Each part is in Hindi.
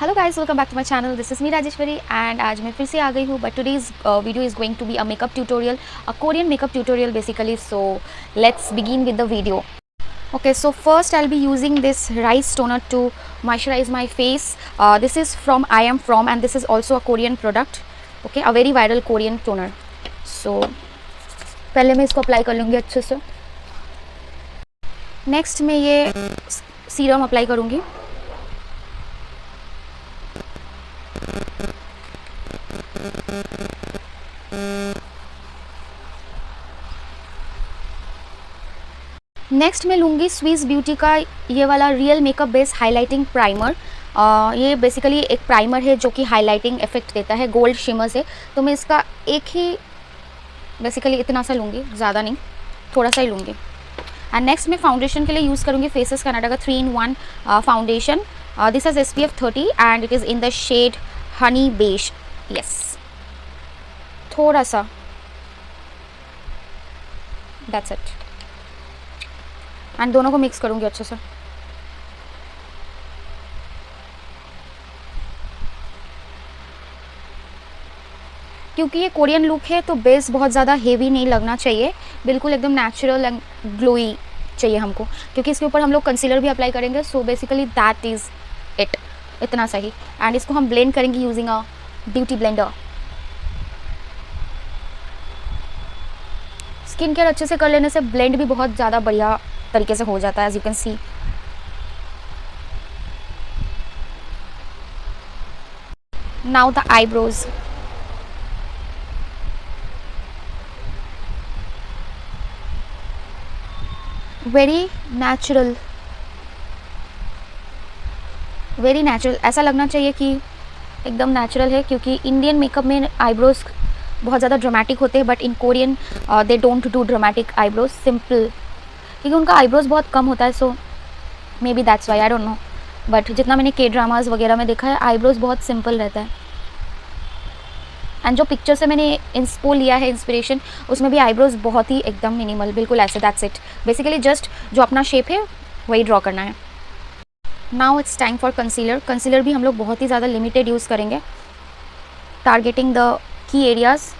Hello guys, welcome back to my channel. This is me Rajeshwari and आज मैं फिर से आ गई हूँ। But today's video is going to be a makeup tutorial, a Korean makeup tutorial basically. So let's begin with the video. Okay, so first I'll be using this rice toner to moisturize my face. This is from I Am From and this is also a Korean product. Okay, a very viral Korean toner. So पहले मैं इसको अप्लाई कर लूँगी अच्छे से. नेक्स्ट मैं ये सीरम अप्लाई करूँगी. नेक्स्ट मैं लूँगी स्विस ब्यूटी का ये वाला real makeup base highlighting primer. ये बेसिकली एक प्राइमर है जो कि हाइलाइटिंग इफेक्ट देता है गोल्ड शिमर से. तो मैं इसका एक ही बेसिकली इतना सा लूँगी, ज़्यादा नहीं, थोड़ा सा ही लूँगी. एंड नेक्स्ट मैं फाउंडेशन के लिए यूज़ करूँगी फेसेस कनाडा का 3-in-1 foundation. This is SPF 30 and it is in the shade honey beige. Yes, थोड़ा सा, दैट्स इट. एंड दोनों को मिक्स करूँगी अच्छे से. क्योंकि ये कोरियन लुक है तो बेस बहुत ज़्यादा हेवी नहीं लगना चाहिए, बिल्कुल एकदम नेचुरल एंड ग्लोई चाहिए हमको. क्योंकि इसके ऊपर हम लोग कंसीलर भी अप्लाई करेंगे. So basically that is it, इतना सही. एंड इसको हम ब्लेंड करेंगे using a beauty blender. Skin care अच्छे से कर लेने से ब्लेंड भी बहुत ज़्यादा बढ़िया तरीके से हो जाता है, as you can see. Now the eyebrows. Very natural, very natural. ऐसा लगना चाहिए कि एकदम नेचुरल है. क्योंकि इंडियन मेकअप में आईब्रोज बहुत ज़्यादा ड्रामेटिक होते हैं, but in Korean they don't do dramatic eyebrows, simple. क्योंकि उनका आईब्रोज बहुत कम होता है. So maybe that's why, I don't know. But जितना मैंने के ड्रामाज वगैरह में देखा है, आईब्रोज बहुत सिंपल रहता है. एंड जो पिक्चर से मैंने इंस्पो लिया है इंस्पिरेशन, उसमें भी आईब्रोज बहुत ही एकदम मिनिमल, बिल्कुल ऐसे. That's it. बेसिकली जस्ट जो अपना शेप है वही ड्रॉ करना है. Now it's time for concealer. Concealer भी हम लोग बहुत ही ज़्यादा लिमिटेड यूज़ करेंगे, targeting the key areas.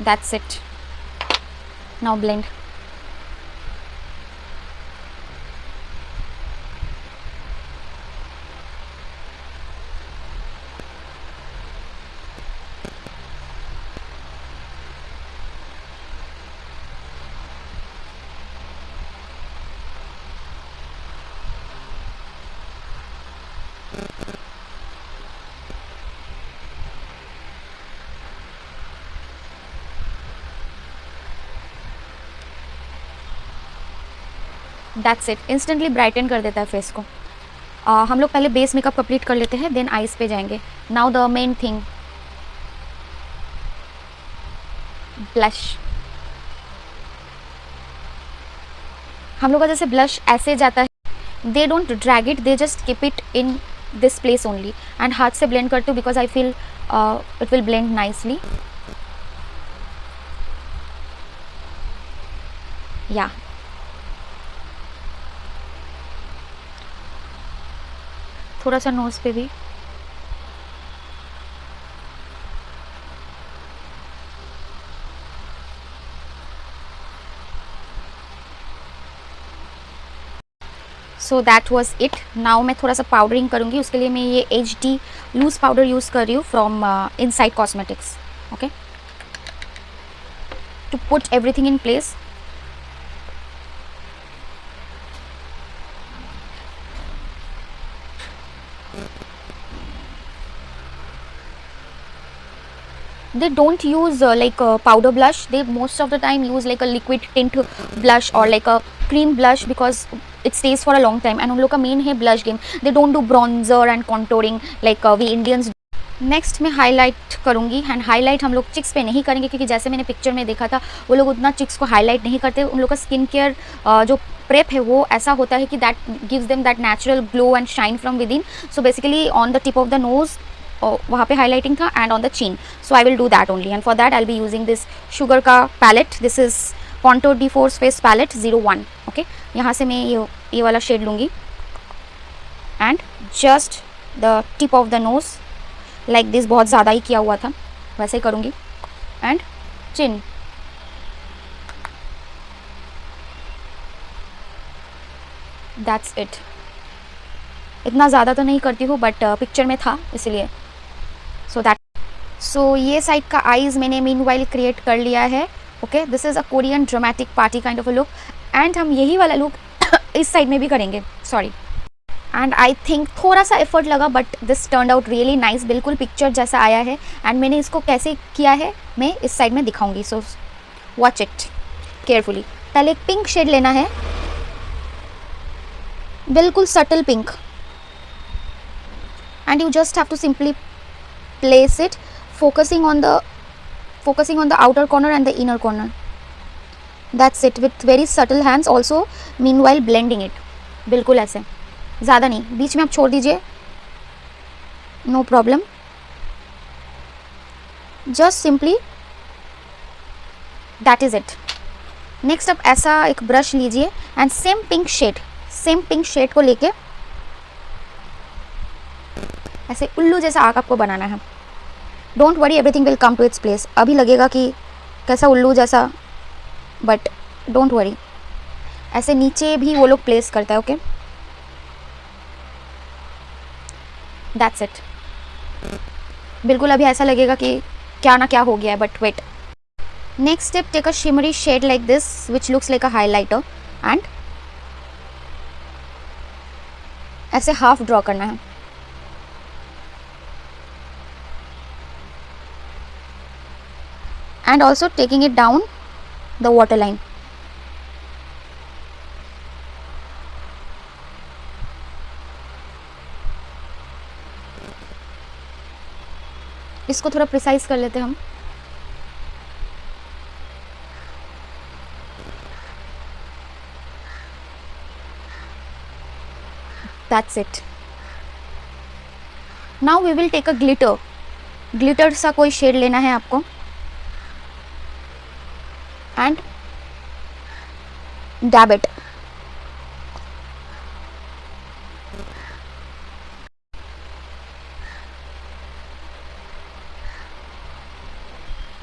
That's it. Now blend. That's it. Instantly brighten कर देता है फेस को. हम लोग पहले बेस मेकअप कंप्लीट कर लेते हैं, देन आईज पे जाएंगे. Now the main thing, blush. हम लोग का जैसे ब्लश ऐसे जाता है, they don't drag it, they just keep it in this place only. And हाथ से ब्लेंड करती हूँ because I feel it will blend nicely. या थोड़ा सा नोज़ पे भी. So that was it. Now मैं थोड़ा सा पाउडरिंग करूँगी. उसके लिए मैं ये HD लूज पाउडर यूज़ कर रही हूँ from inside cosmetics. Okay, to put everything in place. They don't use powder blush. They most of the time use like a liquid tint blush or like a cream blush because it stays for a long time. And उन लोग का मेन है blush game. They don't do bronzer and contouring like we Indians. Next मैं हाईलाइट करूँगी. एंड हाईलाइट हम लोग चिक्स पे नहीं करेंगे क्योंकि जैसे मैंने पिक्चर में देखा था, वो लोग उतना चिक्स को हाईलाइट नहीं करते. उन लोग का स्किन केयर जो प्रेप है वो ऐसा होता है कि that gives them that natural glow and shine from within. So basically on the tip of the nose वहाँ पे हाईलाइटिंग था and on the chin. So I will do that only. And for that I will be using this sugar का palette. This is contour de force face palette 01। Okay, यहाँ से मैं ये वाला शेड लूँगी and just the tip of the knows like this, बहुत ज़्यादा ही किया हुआ था, वैसे ही करूँगी। And chin, that's it. इतना ज़्यादा तो नहीं करती हूँ बट पिक्चर में था इसलिए। सो ये साइड का आईज़ मैंने मीनवाइल क्रिएट कर लिया है। Okay, this is a Korean dramatic party kind of a look and हम यही वाला लुक इस साइड में भी करेंगे, सॉरी। एंड आई थिंक थोड़ा सा एफर्ट लगा but this turn out really nice, बिल्कुल पिक्चर जैसा आया है। एंड मैंने इसको कैसे किया है मैं इस साइड में दिखाऊंगी, सो वॉच इट केयरफुली। पहले एक पिंक शेड लेना है, बिल्कुल subtle pink, and you just have to simply place it focusing on the outer corner and the inner corner. That's it, with very subtle hands also, meanwhile blending it, बिल्कुल ऐसे, ज़्यादा नहीं, बीच में आप छोड़ दीजिए, no problem, just simply that is it. next आप ऐसा एक ब्रश लीजिए एंड सेम पिंक शेड को लेके ऐसे उल्लू जैसा आँख आपको बनाना है। Don't worry, everything will come to its place. अभी लगेगा कि कैसा उल्लू जैसा, बट डोंट वरी, ऐसे नीचे भी वो लोग प्लेस करता है। Okay, that's it. बिल्कुल अभी ऐसा लगेगा कि क्या ना क्या हो गया है, but wait. Next step, take a shimmery shade like this which looks like a highlighter and ऐसे हाफ ड्रॉ करना है। and also taking it down the waterline. इसको थोड़ा प्रिसाइज कर लेते हैं हम। That's it. Now we will take a glitter. Glitter सा कोई शेड लेना है आपको and dab it.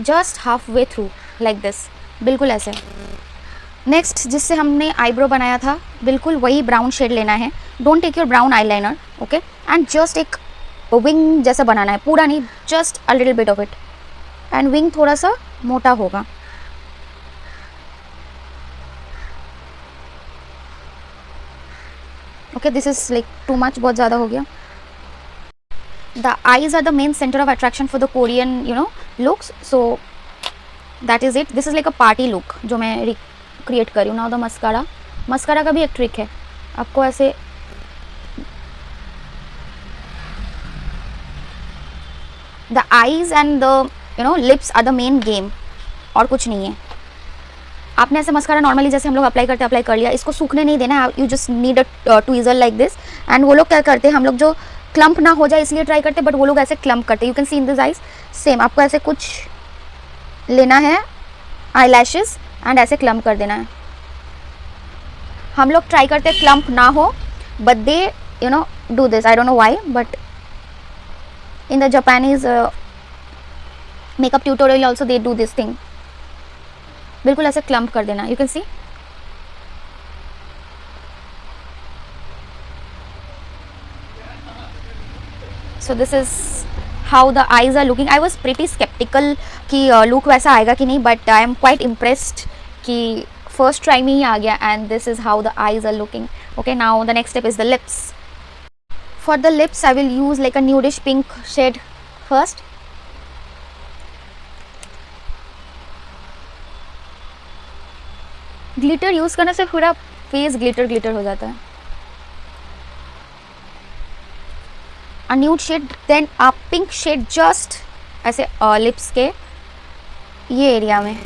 Just halfway through like this, बिल्कुल ऐसे। नेक्स्ट जिससे हमने आईब्रो बनाया था बिल्कुल वही ब्राउन शेड लेना है। Don't take your brown eyeliner, okay, and just एक विंग जैसा बनाना है, पूरा नहीं, just a little bit of it, and wing थोड़ा सा मोटा होगा। Okay, this is like too much, बहुत ज़्यादा हो गया। The eyes are the main centre of attraction for the Korean looks, so that is it. This is like a party look जो मैं क्रिएट करी हूँ। नाउ द मस्कारा का भी एक ट्रिक है, आपको ऐसे the eyes and the lips are the main game, और कुछ नहीं है। आपने ऐसे मस्कारा नॉर्मली जैसे हम लोग अप्लाई करते अप्लाई कर लिया, इसको सूखने नहीं देना है। You just need a tweezer like this, and वो लोग क्या करते हैं, हम लोग जो क्लम्प ना हो जाए इसलिए ट्राई करते हैं, बट वो लोग ऐसे क्लम्प करते हैं। You can C in this eyes, same आपको ऐसे कुछ लेना है आई लैशेज एंड ऐसे क्लम्प कर देना है। हम लोग ट्राई करते हैं क्लम्प ना हो, but they do this, I don't know why, but in the Japanese makeup tutorial also they do this thing. बिल्कुल ऐसे क्लम्प कर देना, you can see. So this is how the eyes are looking. I was pretty sceptical कि लुक वैसा आएगा कि नहीं, but I am quite impressed कि फर्स्ट ट्राई में ही आ गया, and this is how the eyes are looking. Okay, now the next step is the lips. For the lips I will use like a nudish pink shade first. Glitter use करने से पूरा फेस ग्लिटर ग्लिटर हो जाता है। A nude shade, then a pink shade just ऐसे लिप्स के ये एरिया में।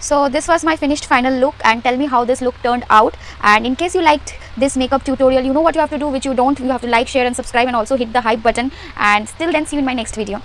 So this was my finished final look, and tell me how this look turned out. And in case you liked this makeup tutorial, you know what you have to do, which you don't, you have to like, share and subscribe, and also hit the hype button. And till then, see you in my next video.